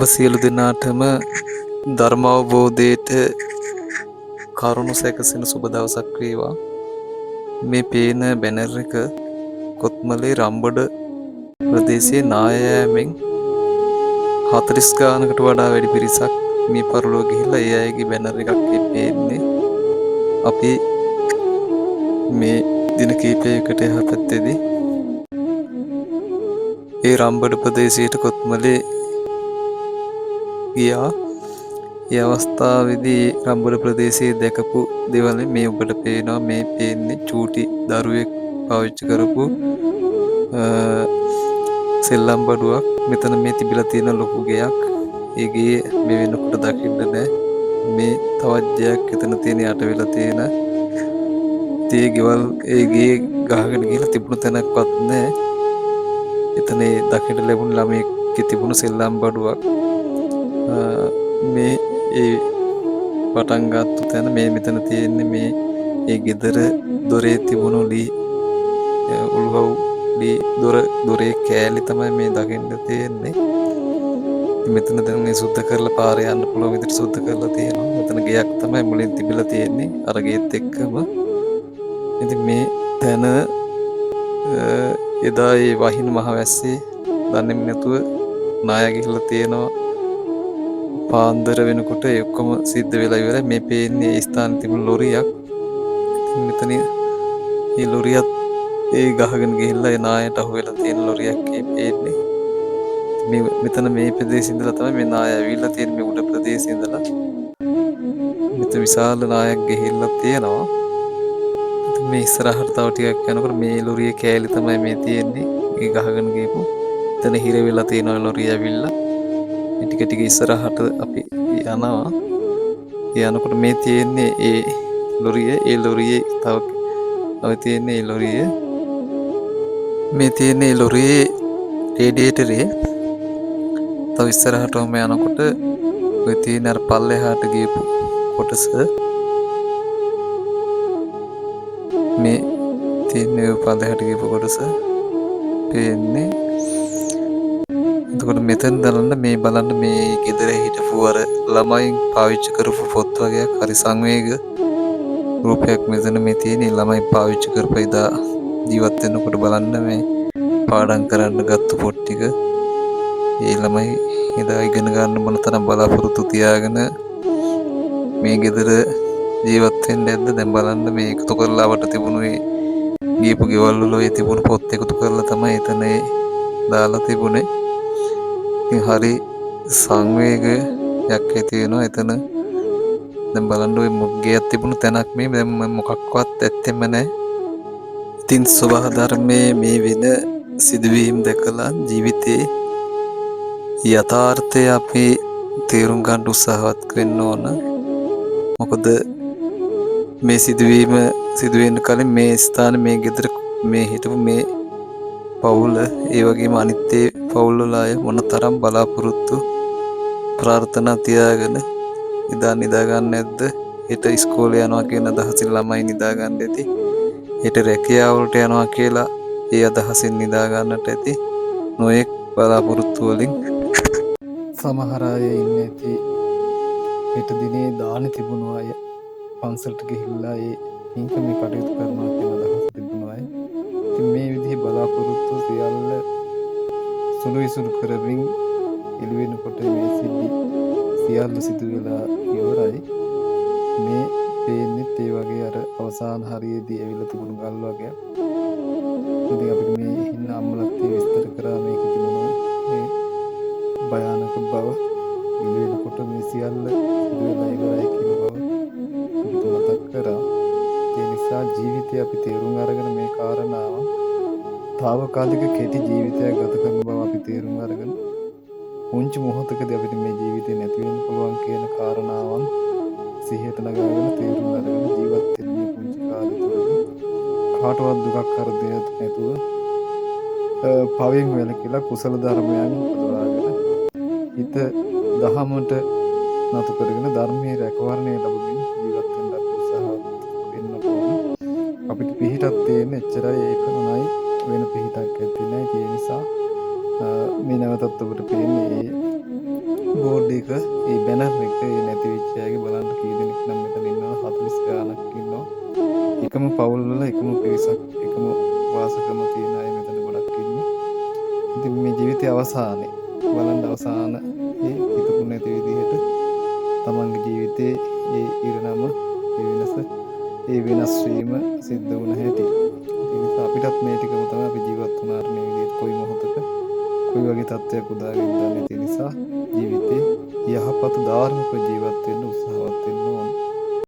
ඔබ සියලු දෙනාටම ධර්ම අවබෝධයට කරුණු සැකසෙන සුබ දවසක් වේවා. මේ පේන බැනර් එක කොත්මලේ රම්බඩ ප්‍රදේශයේ නායෑමෙන් 40 ගානකට වඩා වැඩි පිරිසක් මේ පරලෝ ගිහිල්ලා ඒ අයගේ බැනර් එකක් පේන්නේ. අපි මේ දින කීපයකට එහා පැත්තේදී ඒ රම්බඩ ප්‍රදේශයට කොත්මලේ ගියා. ඒ අවස්ථාවේදී රම්බඩ ප්‍රදේශයේ දැකපු දේවල් මේ ඔබට පේනවා. මේ පේන්නේ චූටි දරුවෙක් පාවිච්චි කරපු සෙල්ලම් බඩුවක්. මෙතන මේ තිබිලා තියෙන ලොකු ගෙයක්. ඒ ගේ මේ වෙනකොට දකින්න නෑ. මේ තවත් ගෙයක් එතන තියෙන යට වෙලා තියෙන. ඒ ගෙවල් ඒ ගේ ගහගෙන ගිහලා තිබුණු තැනක්වත් නෑ. එතන ඒ දකින්න ලැබුණ ළමයෙක් තිබුණු සෙල්ලම් බඩුවක්. මේ ඒ පටන් ගත්තු තැන මේ මෙතන තියෙන්නේ මේ ඒ ගෙදර දොරේ තිබුණු ලී උල්වව් ලී දොරේ කෑලි තමයි මේ දකින්න තියෙන්නේ. මෙතන දැන් මේ සුද්ධ කරලා පාරේ යන්න පුළුවන් විදිහට සුද්ධ කරලා තියෙනවා. මෙතන ගෙයක් තමයි මුලින් තිබිලා තියෙන්නේ අර ගෙත් එක්කම. ඉතින් මේ තැන එදා ඒ වහින මහ වැස්සේ දන්නේම නැතුව නාය ගිහිල්ලා තියෙනවා. පාන්දර වෙනකොට ඒ ඔක්කොම සිද්ධ වෙලා ඉවරයි. මේ පේන්නේ ඒ ස්ථානයේ තිබුණු ලොරියක්. මෙතන මේ ලොරියත් ඒ ගහගෙන ගිහිල්ලා ඒ නායට අහු වෙලා තියෙන ලොරියක් පේන්නේ. මේ මෙතන මේ ප්‍රදේශේ ඉඳලා තමයි මේ නාය ඇවිල්ලා තියෙන්නේ. මේ උඩ ප්‍රදේශේ ඉඳලා මෙතන විශාල නායක් ගිහිල්ලා තියෙනවා. මේ ඉස්සරහට තව ටිකක් යනකොට මේ ලොරියේ කෑලි තමයි මේ තියෙන්නේ. ඒ ගහගෙන ගිහපු. එතන හිර වෙලා තියෙන ලොරිය ඇවිල්ලා ටික ටික ඉස්සරහට අපි යනවා. යනකොට මේ තියෙන්නේ ඒ ලොරියේ තව තියෙන්නේ ඒ ලොරියේ මේ තියෙන්නේ ඒ ලොරියේ රේඩියේටරේ. තව ඉස්සරහටම යනකොට ඔය තියෙන අර පල්ලෙහාට ගියපු කොටස මේ තියෙන්නේ පල්ලෙහාට ගියපු කොටස පේන්නේ. එතකොට මෙතෙන් දරන්න මේ බලන්න මේ ගෙදර හිටපු අර ළමයින් පාවිච්චි කරපු පොත් වගේක් හරි සංවේග රූපයක් මෙතන මේ තියෙන. ළමයි පාවිච්චි කරපු එදා ජීවත් වෙනකොට බලන්න මේ පාඩම් කරන්න ගත්ත පොත් ටික. ඒ ළමයි එදා ඉගෙන ගන්න මොන තරම් බලාපොරොත්තු තියාගෙන මේ ගෙදර ජීවත් වෙන්නේ නැද්ද? දැන් බලන්න මේ එකතු කරලා වට තිබුණු ඒ ගියපු ගෙවල් වල ඒ තිබුණු පොත් එකතු කරලා තමයි එතන දාලා තිබුණේ. හරි සංවේගයක් ඇති වෙනවා එතන. දැන් බලන්න ඔය මුග්ගයක් තිබුණු තැනක් මේ දැන් මොකක්වත් ඇත්තෙම නැහැ. ඉතින් සබහ ධර්මයේ මේ වෙන සිදුවීම් දැකලා ජීවිතේ යථාර්ථය අපි තේරුම් ගන්න උත්සාහවත් වෙන්න ඕන. මොකද මේ සිදුවීම සිදුවෙන්න කලින් මේ ස්ථාන මේ ගෙදර මේ හිටපු මේ පවුල ඒ වගේම අනිත් ඒ පවුල් වල අය මොනතරම් බලාපොරොත්තු ප්‍රාර්ථනා තියාගෙන ඉදා නිදා ගන්න නැද්ද? හෙට ඉස්කෝලේ යනවා කියන අදහසින් ළමයි නිදා ගන්න ඇති. හෙට රැකියාව වලට යනවා කියලා ඒ අදහසින් නිදා ගන්නට ඇති. නොඑක් බලාපොරොත්තු වලින් සමහර අය ඉන්නේ ඇති. හෙට දිනේ දාන තිබුණු අය පන්සලට ගිහිල්ලා ඒ පින්කමේ කටයුතු කරනවා කියන අදහස තිබුණු අය. ඉතින් මේ විදිහේ බලාපොරොත්තු සියල්ල සුළු විසුළු කරමින් එළිවෙනකොට මේ සියල්ල සිදු වෙලා ඉවරයි. මේ පේන්නේත් ඒ වගේ අර අවසාන හරියේදී ඇවිල්ලා තිබුණු ගල් වගේ. ඉතින් අපිට මේ හින්න අම්මලත් විස්තර කරා මේක තිබුණා මේ භයානක බව. එළිවෙනකොට මේ සියල්ල සිදු වෙලා ඉවරයි කියන බව අපිට මතක් කරා. ඒ නිසා ජීවිතය අපි තේරුම් අරගෙන මේ කාරණාව තාවකාලික කෙටි ජීවිතයක් ගත කරන බව අපි තේරුම් අරගෙන පුංචි මොහොතකදී අපිට මේ ජීවිතේ නැති වෙන්න පුළුවන් කියන කාරණාවන් සිහියට නගාගෙන තේරුම් අරගෙන ජීවත් වෙන මේ පුංචි කාලය තුළදී කාටවත් දුකක් කරදරයක් නැතුව පවෙන් වැළකීලා කුසල ධර්මයන් උපදවාගෙන හිත දහමට නතු කරගෙන ධර්මයේ රැකවරණය ලැබමින් ජීවත් වෙන්න අපි උත්සාහවත් වෙන්න ඕන. අපිට පිහිටක් තියෙන එච්චරයි ඒක නයි වෙන පිහිටක් ඇත්තේ නැහැ. ඒ නිසා මේ නැවතත් ඔබට පේන්නේ බෝඩ් එක ඒ බැනර් එක ඒ නැති වෙච්ච අයගේ බලන්න කී දෙනෙක් නම් මෙතන ඉන්නවා 40 ගානක් ඉන්නවා. එකම පවුල් වල එකම පිරිසක් එකම වාසකම තියෙන අය මෙතන ගොඩක් ඉන්නේ. ඉතින් මේ ජීවිතයේ අවසානයේ බලන්න අවසාන ඒ හිතපු නැති විදිහට තමන්ගේ ජීවිතේ ඒ ඉරණම ඒ වෙනස් වීම සිද්ධ වුණ හැටි. ඒ නිසා අපිටත් මේ ටිකම තමයි අපි ජීවත් වුණාට මේ විදිහට කොයි මොහොතක කොයි වගේ තත්ත්වයක් උදාවෙයිද දන්නේ නැති නිසා ජීවිතේ යහපත් ධාර්මික ජීවත් වෙන්න උත්සාහවත් වෙන්න ඕන.